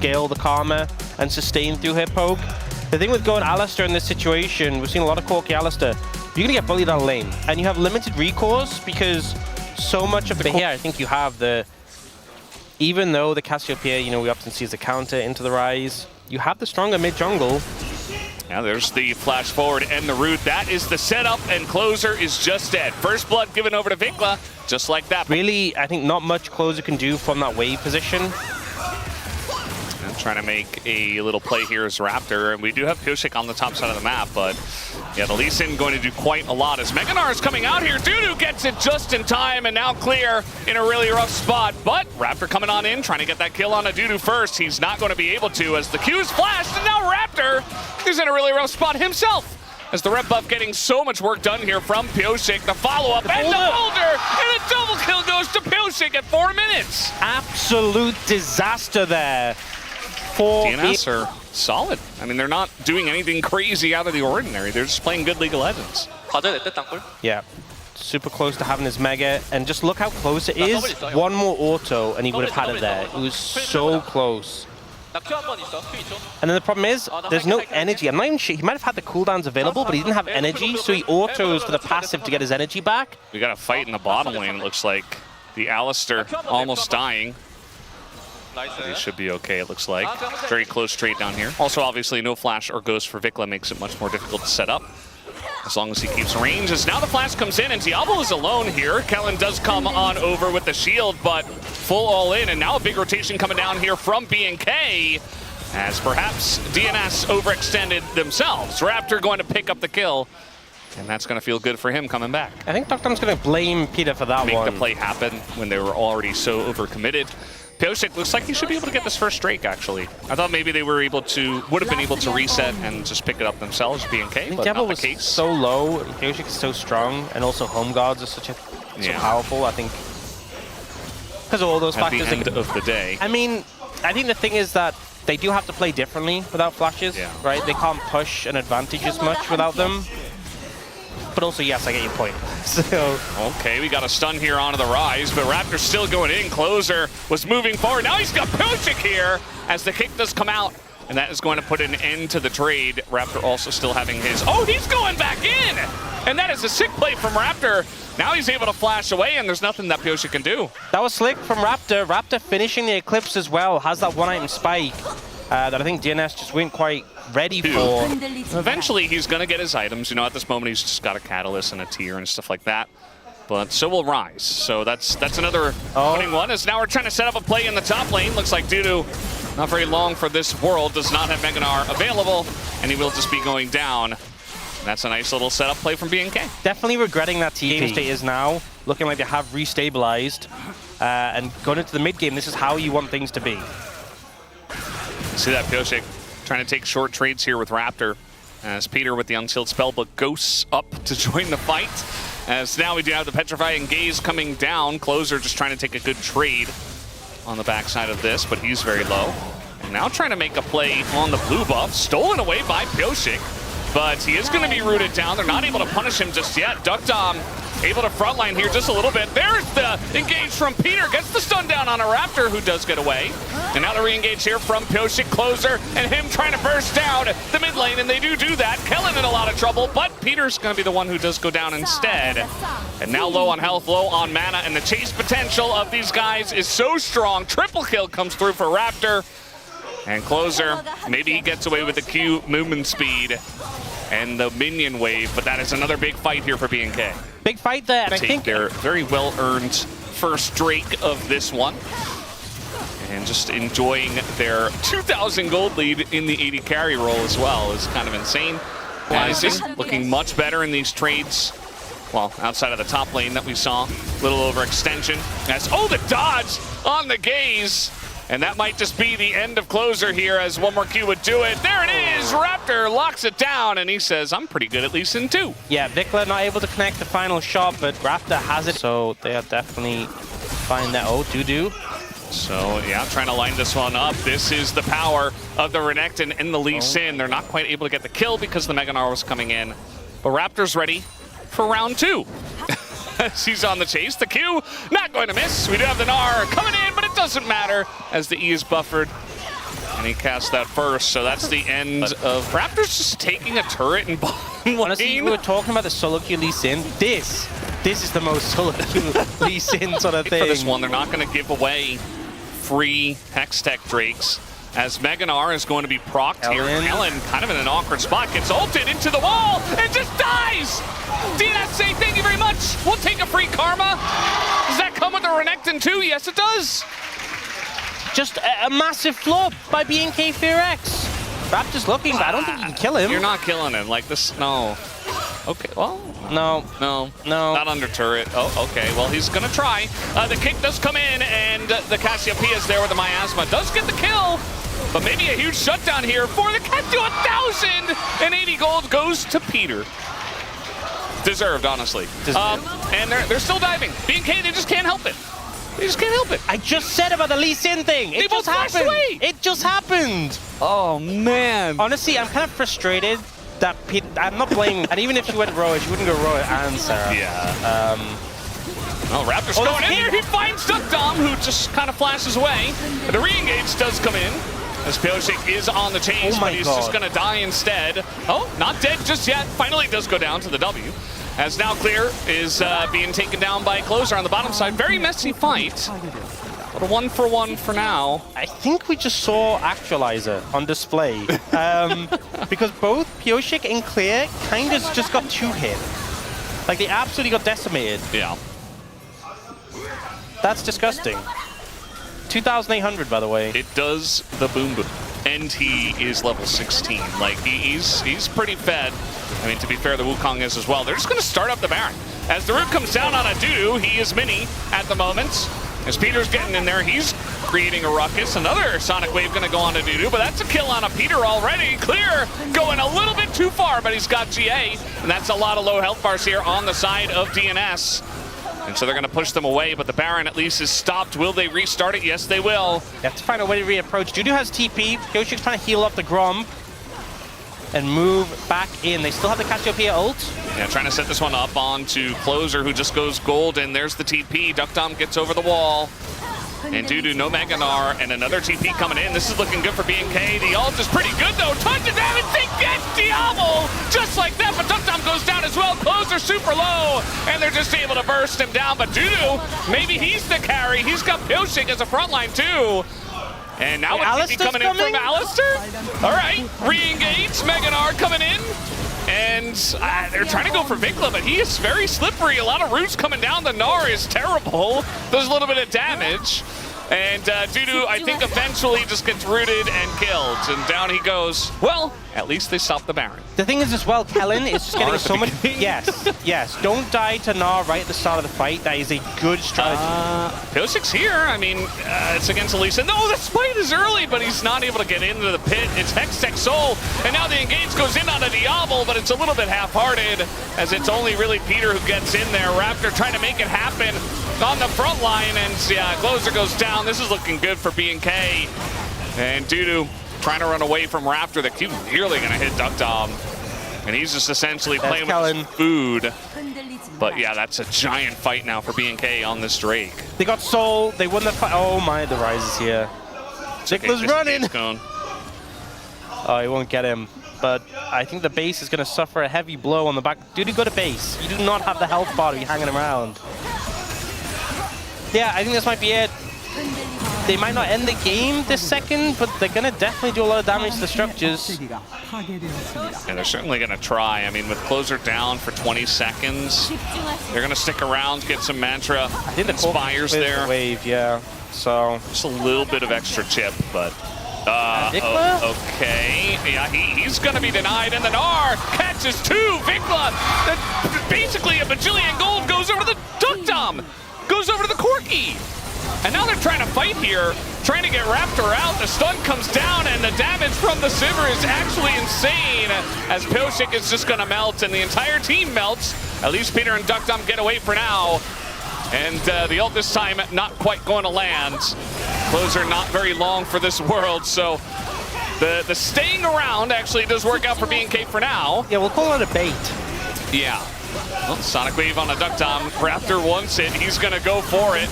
scale the karma and sustain through her poke. The thing with going Alistar in this situation, we've seen a lot of corky Alistar, you're gonna get bullied on lane, and you have limited recourse because so much of the here, I think you have the, even though the Cassiopeia, you know, we often see as a counter into the Rise, you have the stronger mid jungle. Now there's the flash forward and the root. That is the setup, and Clozer is just dead. First blood given over to VicLa, just like that. Really, I think not much Clozer can do from that wave position. I'm trying to make a little play here as Raptor, and we do have Pyosik on the top side of the map, but yeah, the Lee Sin going to do quite a lot as Meganar is coming out here. DuDu gets it just in time, and now clear in a really rough spot, but Raptor coming on in, trying to get that kill on a DuDu first. He's not going to be able to as the Q's flashed, and now Raptor is in a really rough spot himself. As the red buff getting so much work done here from Pyosik, the follow-up, and the boulder, and a double kill goes to Pyosik at 4 minutes. Absolute disaster there. DNS are solid. I mean, they're not doing anything crazy out of the ordinary. They're just playing good League of Legends. Yeah, super close to having his Mega, and just look how close it is. One more auto, and he would have had it there. It was so close. And then the problem is, there's no energy. I'm not even sure. He might have had the cooldowns available, but he didn't have energy, so he autos for the passive to get his energy back. We got a fight in the bottom lane, it looks like. The Alistar almost dying. He should be okay, it looks like. Very close trade down here. Also, obviously, no flash or ghost for VicLa makes it much more difficult to set up. As long as he keeps range. As now the flash comes in, and Diable is alone here. Kellin does come on over with the shield, but full all in. And now a big rotation coming down here from BNK, as perhaps DNS overextended themselves. Raptor going to pick up the kill, and that's going to feel good for him coming back. I think deokdam's going to blame Peter for that one. Make the play happen when they were already so overcommitted. Pyosik looks like he should be able to get this first Drake, actually. I thought maybe they were able to, would have been able to reset and just pick it up themselves, BNK, but Diable not the case. Was so low, Pyosik is so strong, and also home guards are so powerful, I think. Because of all those factors. At the end of the day. I mean, I think the thing is that they do have to play differently without flashes, right? They can't push an advantage as much without them. But also, yes, I get your point. So okay, we got a stun here onto the Rise, but Raptor's still going in. Clozer was moving forward. Now he's got Pyosik here as the kick does come out, and that is going to put an end to the trade. Raptor also still having his... Oh, he's going back in! And that is a sick play from Raptor. Now he's able to flash away, and there's nothing that Pyosik can do. That was slick from Raptor. Raptor finishing the Eclipse as well. Has that one-item spike that I think DNS just weren't quite ready for. Eventually, he's going to get his items. You know, at this moment, he's just got a Catalyst and a Tier and stuff like that. But so will Rise. So that's another winning one. As now we're trying to set up a play in the top lane. Looks like DuDu, not very long for this world, does not have Meganar available, and he will just be going down. That's a nice little setup play from BNK. Definitely regretting that TP. Game state is now looking like they have restabilized. And going into the mid game, this is how you want things to be. See that Pyosik trying to take short trades here with Raptor, as Peter with the unsealed spellbook ghosts up to join the fight. As now we do have the Petrifying Gaze coming down. Clozer just trying to take a good trade on the backside of this, but he's very low. And now trying to make a play on the blue buff, stolen away by Pyosik, but he is going to be rooted down. They're not able to punish him just yet. DuDu able to frontline here just a little bit. There's the engage from Peter, gets the stun down on a Raptor who does get away. And now the re-engage here from Pyosik, Clozer, and him trying to burst down the mid lane, and they do that. Kellin in a lot of trouble, but Peter's going to be the one who does go down instead. And now low on health, low on mana, and the chase potential of these guys is so strong. Triple kill comes through for Raptor. And Clozer, maybe he gets away with the Q movement speed and the minion wave, but that is another big fight here for BNK. Big fight there, and I think their very well-earned first Drake of this one. And just enjoying their 2,000 gold lead in the 80 carry role as well is kind of insane. Looking much better in these trades. Well, outside of the top lane that we saw, little overextension. Oh, the dodge on the gaze. And that might just be the end of Clozer here, as one more Q would do it. There it is! Raptor locks it down, and he says, I'm pretty good at least in 2. Yeah, VicLa not able to connect the final shot, but Raptor has it. So they are definitely finding that. Oh, DuDu. So, yeah, trying to line this one up. This is the power of the Renekton and the Lee Sin. They're not quite able to get the kill because the Meganar was coming in. But Raptor's ready for round 2. He's on the chase. The Q not going to miss. We do have the Gnar coming in, but it doesn't matter as the E is buffered. And he cast that first, so that's the end of Raptor's just taking a turret and bottom lane. Honestly, we were talking about the solo queue Lee Sin. This is the most solo queue Lee Sin sort of thing. For this one, they're not going to give away free Hextech Drakes, as Meganar is going to be procced here. Kellin kind of in an awkward spot, gets ulted into the wall and just dies! DNS say thank you very much. We'll take a free karma. Does that come with a Renekton too? Yes, it does. Just a massive flop by BNK FEARX. Raptor's looking, but I don't think you can kill him. You're not killing him like this. No. Okay, well. No. Not under turret. Oh, okay. Well, he's going to try. The kick does come in, and the Cassiopeia is there with the miasma. Does get the kill, but maybe a huge shutdown here for the Cassio. 1,080 gold goes to Peter. Deserved, honestly. And they're still diving. BNK, they just can't help it. They just can't help it. I just said about the Lee Sin thing. It just happened. It just happened. Oh, man. Honestly, I'm kind of frustrated that I'm not blaming. And even if she went Roa, she wouldn't go Roa and Sarah. Yeah. Well, Raptor's going in there. He finds deokdam, who just kind of flashes away. But the re-engage does come in, as Pyosik is on the chase, but he's just going to die instead. Oh, not dead just yet. Finally does go down to the W. As now Clear is being taken down by Clozer on the bottom side. Very messy fight. But a 1-for-1 for now. I think we just saw Actualizer on display. Because both Pyosik and Clear kind of just got 2 hit. Like, they absolutely got decimated. Yeah. That's disgusting. 2,800, by the way. It does the boom boom. And he is level 16. Like, he's pretty fed. I mean, to be fair, the Wukong is as well. They're just going to start up the Baron. As the root comes down on a DuDu, he is mini at the moment. As Peter's getting in there, he's creating a ruckus. Another Sonic Wave going to go on to DuDu, but that's a kill on a Peter already. Clear going a little bit too far, but he's got GA. And that's a lot of low health bars here on the side of DNS. And so they're going to push them away, but the Baron at least is stopped. Will they restart it? Yes, they will. They have to find a way to reapproach. DuDu has TP. Pyosik's trying to heal up the Grom and move back in. They still have the Cassiopeia ult. Yeah, trying to set this one up onto Clozer, who just goes gold, and there's the TP. deokdam gets over the wall. And DuDu, no Meganar, and another TP coming in. This is looking good for BNK. The ult is pretty good, though. Tons of damage. They get Diable just like that, but deokdam goes down as well. Clozer super low, and they're just able to burst him down. But DuDu, maybe he's the carry. He's got Pyosik as a frontline, too. And now with TP coming in from Alistair. All right, re-engage. Meganar coming in. And they're trying to go for VicLa, but he is very slippery. A lot of roots coming down. The Gnar is terrible. Does a little bit of damage. And DuDu, I think, eventually just gets rooted and killed. And down he goes. Well, at least they stopped the Baron. The thing is as well, Kellin is just getting so much... Yes. Don't die to Gnar right at the start of the fight. That is a good strategy. Pyosik's here. I mean, it's against Elisa. No, the spite is early, but he's not able to get into the pit. It's Hextech Soul, and now the engage goes in on a Diable, but it's a little bit half-hearted, as it's only really Peter who gets in there. Raptor trying to make it happen on the front line, and yeah, Clozer goes down. This is looking good for BNK. And DuDu trying to run away from Raptor. The Q's nearly going to hit deokdam. And he's just essentially playing with his food. But yeah, that's a giant fight now for BNK on this Drake. They got Soul. They won the fight. Oh my, the Rise is here. VicLa's running. Oh, he won't get him. But I think the base is going to suffer a heavy blow on the back. DuDu, go to base. You do not have the health bar to be hanging around. Yeah, I think this might be it. They might not end the game this second, but they're going to definitely do a lot of damage to the structures. And they're certainly going to try. I mean, with Clozer down for 20 seconds, they're going to stick around, get some mantra. I think the Inspires there. Wave, yeah. So just a little bit of extra chip, but... okay. Yeah, he's going to be denied, and the Gnar catches 2. VicLa, basically a bajillion gold, goes over to the deokdam, goes over to the Corki. And now they're trying to fight here, trying to get Raptor out. The stun comes down, and the damage from the Sivir is actually insane, as Pyosik is just going to melt, and the entire team melts. At least Peter and deokdam get away for now. And the ult this time not quite going to land. Clozer not very long for this world, so the staying around actually does work out for BNK for now. Yeah, we'll call it a bait. Yeah. Well, Sonic Wave on a deokdam. Raptor wants it. He's going to go for it.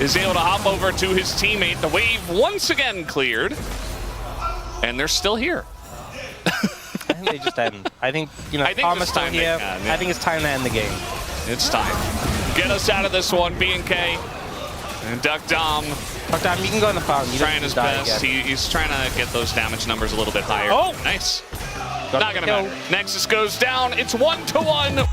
Is able to hop over to his teammate. The wave once again cleared. And they're still here. I think they just end. I think, you know, Karma's still time here. yeah. I think it's time to end the game. It's time. Get us out of this one, BNK. And deokdam. deokdam, you can go in the fountain. You Trying his best. He's trying to get those damage numbers a little bit higher. Oh! Nice. Not going to matter. Nexus goes down. It's 1-1.